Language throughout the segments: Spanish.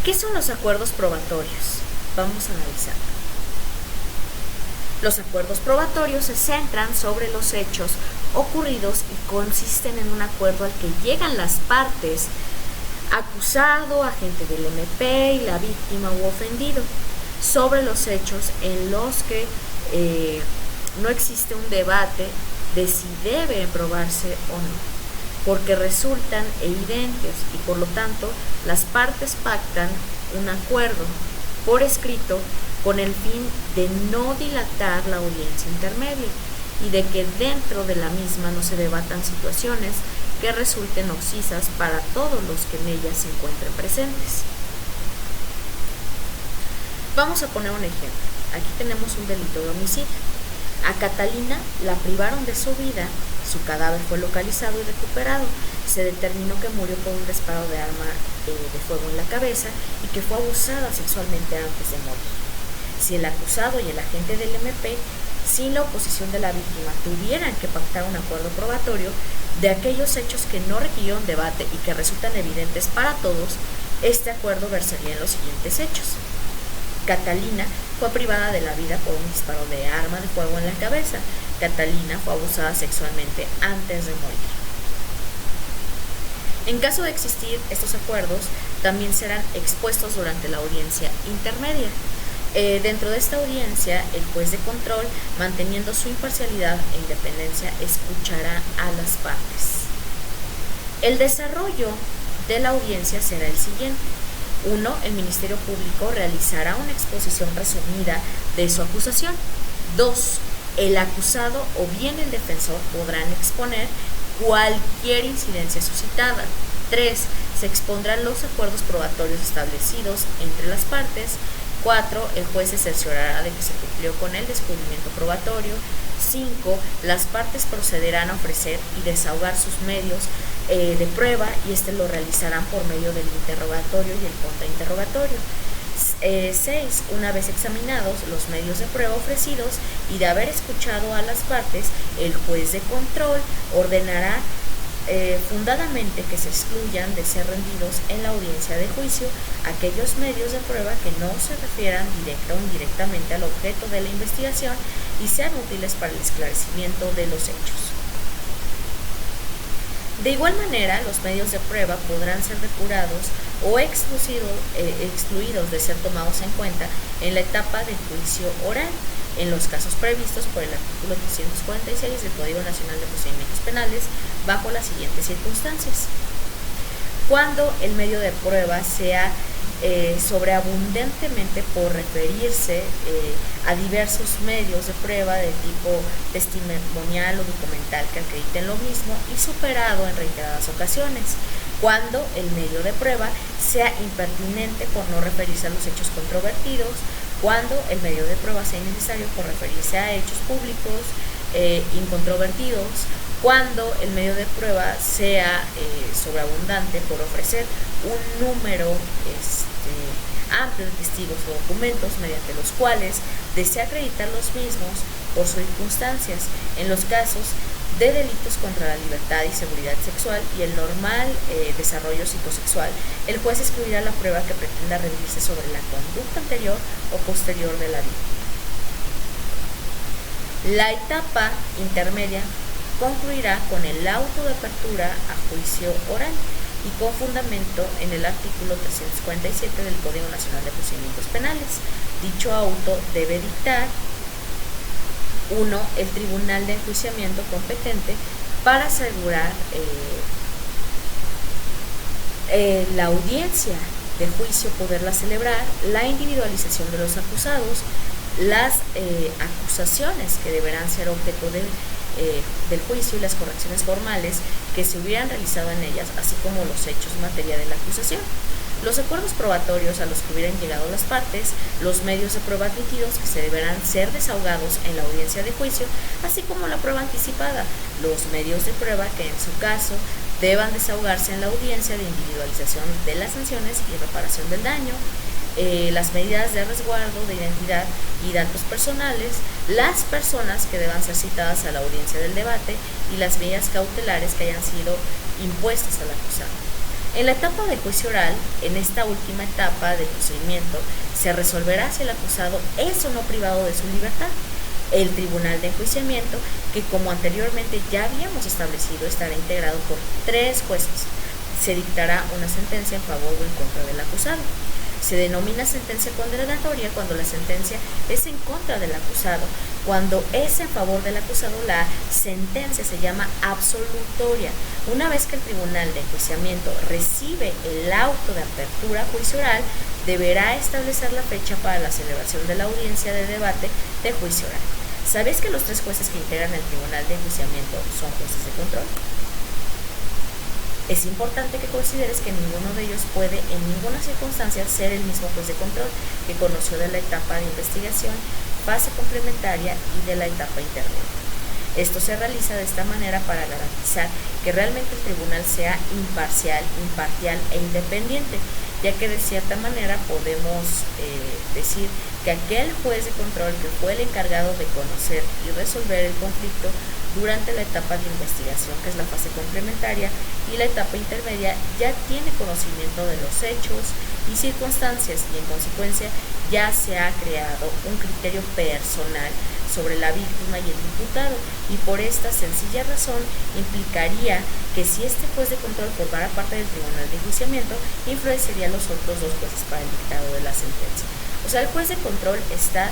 ¿Qué son los acuerdos probatorios? Vamos a analizar. Los acuerdos probatorios se centran sobre los hechos ocurridos y consisten en un acuerdo al que llegan las partes, acusado, agente del MP y la víctima u ofendido, sobre los hechos en los que no existe un debate de si deben probarse o no, porque resultan evidentes y por lo tanto las partes pactan un acuerdo por escrito con el fin de no dilatar la audiencia intermedia y de que dentro de la misma no se debatan situaciones que resulten ocisas para todos los que en ella se encuentren presentes. Vamos a poner un ejemplo. Aquí tenemos un delito de homicidio. A Catalina la privaron de su vida, su cadáver fue localizado y recuperado. Se determinó que murió por un disparo de arma de fuego en la cabeza y que fue abusada sexualmente antes de morir. Si el acusado y el agente del MP, sin la oposición de la víctima, tuvieran que pactar un acuerdo probatorio de aquellos hechos que no requirieron debate y que resultan evidentes para todos, este acuerdo versaría en los siguientes hechos. Catalina fue privada de la vida por un disparo de arma de fuego en la cabeza. Catalina fue abusada sexualmente antes de morir. En caso de existir estos acuerdos, también serán expuestos durante la audiencia intermedia. Dentro de esta audiencia, el juez de control, manteniendo su imparcialidad e independencia, escuchará a las partes. El desarrollo de la audiencia será el siguiente. 1. El Ministerio Público realizará una exposición resumida de su acusación. 2. El acusado o bien el defensor podrán exponer cualquier incidencia suscitada. 3. Se expondrán los acuerdos probatorios establecidos entre las partes. 4. El juez se cerciorará de que se cumplió con el descubrimiento probatorio. 5. Las partes procederán a ofrecer y desahogar sus medios de prueba y lo realizarán por medio del interrogatorio y el contrainterrogatorio. 6. Una vez examinados los medios de prueba ofrecidos y de haber escuchado a las partes, el juez de control ordenará fundadamente que se excluyan de ser rendidos en la audiencia de juicio aquellos medios de prueba que no se refieran directa o indirectamente al objeto de la investigación y sean útiles para el esclarecimiento de los hechos. De igual manera, los medios de prueba podrán ser depurados o excluidos de ser tomados en cuenta en la etapa de juicio oral, en los casos previstos por el artículo 346 del Código Nacional de Procedimientos Penales, bajo las siguientes circunstancias. Cuando el medio de prueba sea sobreabundantemente por referirse a diversos medios de prueba de tipo testimonial o documental que acrediten lo mismo y superado en reiteradas ocasiones. Cuando el medio de prueba sea impertinente por no referirse a los hechos controvertidos. Cuando el medio de prueba sea innecesario por referirse a hechos públicos incontrovertidos. Cuando el medio de prueba sea sobreabundante por ofrecer un número amplio de testigos o documentos mediante los cuales desea acreditar los mismos por circunstancias en los casos de delitos contra la libertad y seguridad sexual y el normal desarrollo psicosexual, el juez excluirá la prueba que pretenda rendirse sobre la conducta anterior o posterior de la víctima. La etapa intermedia concluirá con el auto de apertura a juicio oral y con fundamento en el artículo 347 del Código Nacional de Procedimientos Penales. Dicho auto debe dictar 1. El tribunal de enjuiciamiento competente para asegurar la audiencia de juicio, poderla celebrar, la individualización de los acusados, las acusaciones que deberán ser objeto del juicio y las correcciones formales que se hubieran realizado en ellas, así como los hechos en materia de la acusación, los acuerdos probatorios a los que hubieran llegado las partes, los medios de prueba admitidos que se deberán ser desahogados en la audiencia de juicio, así como la prueba anticipada, los medios de prueba que en su caso deban desahogarse en la audiencia de individualización de las sanciones y reparación del daño, las medidas de resguardo de identidad y datos personales, las personas que deban ser citadas a la audiencia del debate y las medidas cautelares que hayan sido impuestas al acusado. En la etapa de juicio oral, en esta última etapa del procedimiento, se resolverá si el acusado es o no privado de su libertad. El tribunal de enjuiciamiento, que como anteriormente ya habíamos establecido, estará integrado por 3 jueces. Se dictará una sentencia en favor o en contra del acusado. Se denomina sentencia condenatoria cuando la sentencia es en contra del acusado. Cuando es en favor del acusado, la sentencia se llama absolutoria. Una vez que el tribunal de enjuiciamiento recibe el auto de apertura a juicio oral, deberá establecer la fecha para la celebración de la audiencia de debate de juicio oral. ¿Sabes que los 3 jueces que integran el tribunal de enjuiciamiento son jueces de control? Es importante que consideres que ninguno de ellos puede en ninguna circunstancia ser el mismo juez de control que conoció de la etapa de investigación, fase complementaria y de la etapa intermedia. Esto se realiza de esta manera para garantizar que realmente el tribunal sea imparcial, imparcial e independiente, ya que de cierta manera podemos decir que aquel juez de control que fue el encargado de conocer y resolver el conflicto durante la etapa de investigación, que es la fase complementaria, y la etapa intermedia, ya tiene conocimiento de los hechos y circunstancias y en consecuencia ya se ha creado un criterio personal sobre la víctima y el imputado, y por esta sencilla razón implicaría que si este juez de control formara parte del tribunal de enjuiciamiento, influenciaría a los otros 2 jueces para el dictado de la sentencia. O sea, el juez de control está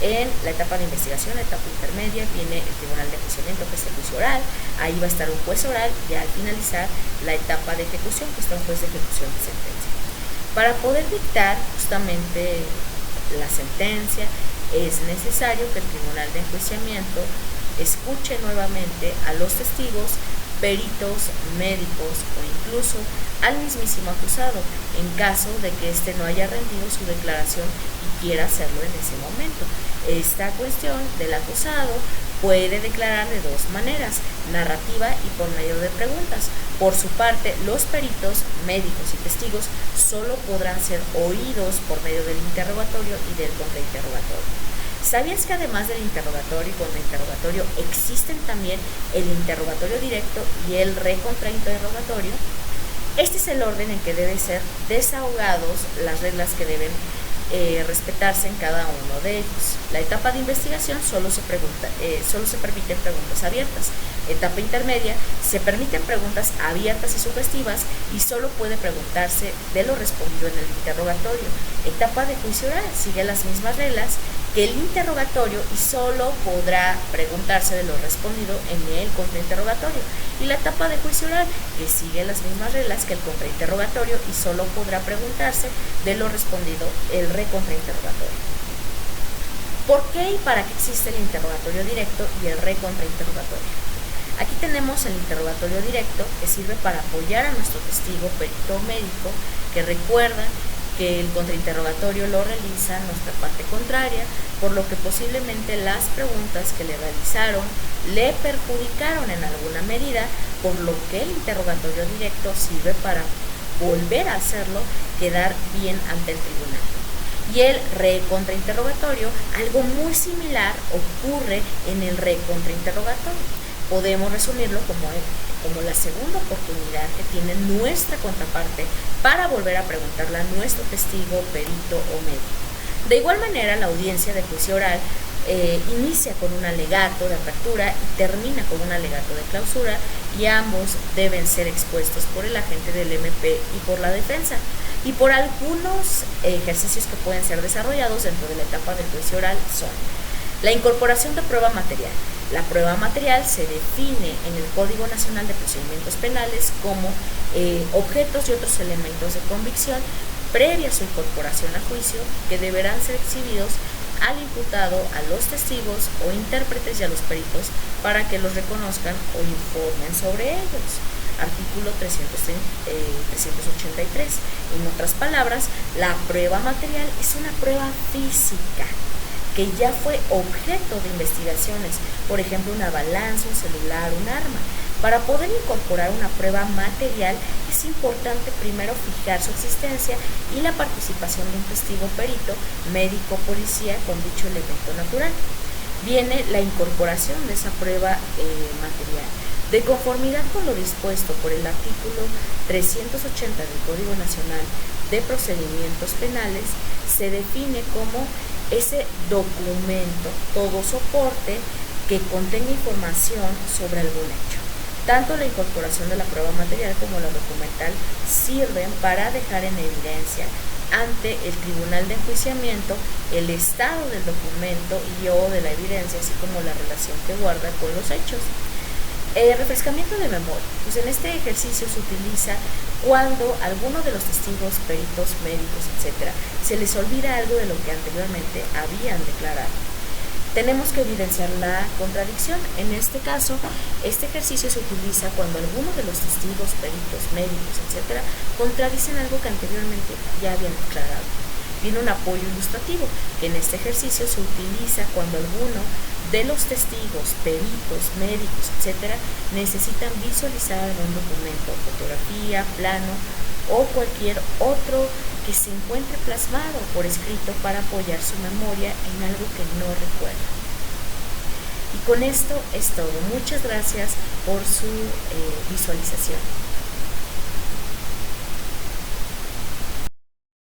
en la etapa de investigación, la etapa intermedia, viene el tribunal de enjuiciamiento, que es el juicio oral, ahí va a estar un juez oral, y al finalizar la etapa de ejecución, que está un juez de ejecución de sentencia. Para poder dictar justamente la sentencia, es necesario que el tribunal de enjuiciamiento escuche nuevamente a los testigos, peritos, médicos o incluso al mismísimo acusado, en caso de que éste no haya rendido su declaración y quiera hacerlo en ese momento. Esta cuestión del acusado puede declarar de 2 maneras, narrativa y por medio de preguntas. Por su parte, los peritos, médicos y testigos solo podrán ser oídos por medio del interrogatorio y del contrainterrogatorio. ¿Sabías que además del interrogatorio y contrainterrogatorio existen también el interrogatorio directo y el recontrainterrogatorio? Este es el orden en que deben ser desahogados las reglas que deben respetarse en cada uno de ellos. La etapa de investigación solo se permiten preguntas abiertas. Etapa intermedia, se permiten preguntas abiertas y sugestivas y solo puede preguntarse de lo respondido en el interrogatorio. Etapa de juicio oral, sigue las mismas reglas que el interrogatorio y solo podrá preguntarse de lo respondido en el contrainterrogatorio. Y la etapa de juicio oral, que sigue las mismas reglas que el contrainterrogatorio y solo podrá preguntarse de lo respondido el recontrainterrogatorio. ¿Por qué y para qué existe el interrogatorio directo y el recontrainterrogatorio? Aquí tenemos el interrogatorio directo, que sirve para apoyar a nuestro testigo, perito o médico, que recuerda que el contrainterrogatorio lo realiza nuestra parte contraria, por lo que posiblemente las preguntas que le realizaron le perjudicaron en alguna medida, por lo que el interrogatorio directo sirve para volver a hacerlo quedar bien ante el tribunal. Y el recontrainterrogatorio, algo muy similar ocurre en el recontrainterrogatorio. Podemos resumirlo como la segunda oportunidad que tiene nuestra contraparte para volver a preguntarle a nuestro testigo, perito o médico. De igual manera, la audiencia de juicio oral inicia con un alegato de apertura y termina con un alegato de clausura, y ambos deben ser expuestos por el agente del MP y por la defensa, y por algunos ejercicios que pueden ser desarrollados dentro de la etapa del juicio oral son: la incorporación de prueba material. La prueba material se define en el Código Nacional de Procedimientos Penales como objetos y otros elementos de convicción previa a su incorporación a juicio, que deberán ser exhibidos al imputado, a los testigos o intérpretes y a los peritos para que los reconozcan o informen sobre ellos. Artículo 383. En otras palabras, la prueba material es una prueba física que ya fue objeto de investigaciones, por ejemplo, una balanza, un celular, un arma. Para poder incorporar una prueba material es importante primero fijar su existencia y la participación de un testigo, perito, médico, policía con dicho elemento natural. Viene la incorporación de esa prueba material. De conformidad con lo dispuesto por el artículo 380 del Código Nacional de Procedimientos Penales, se define como ese documento, todo soporte que contenga información sobre algún hecho. Tanto la incorporación de la prueba material como la documental sirven para dejar en evidencia ante el tribunal de enjuiciamiento el estado del documento y o de la evidencia, así como la relación que guarda con los hechos. Refrescamiento de memoria. Pues en este ejercicio se utiliza cuando alguno de los testigos, peritos, médicos, etc., se les olvida algo de lo que anteriormente habían declarado. Tenemos que evidenciar la contradicción. En este caso, este ejercicio se utiliza cuando alguno de los testigos, peritos, médicos, etc., contradicen algo que anteriormente ya habían declarado. Viene un apoyo ilustrativo, que en este ejercicio se utiliza cuando alguno de los testigos, peritos, médicos, etc., necesitan visualizar algún documento, fotografía, plano o cualquier otro que se encuentre plasmado por escrito para apoyar su memoria en algo que no recuerda. Y con esto es todo. Muchas gracias por su visualización.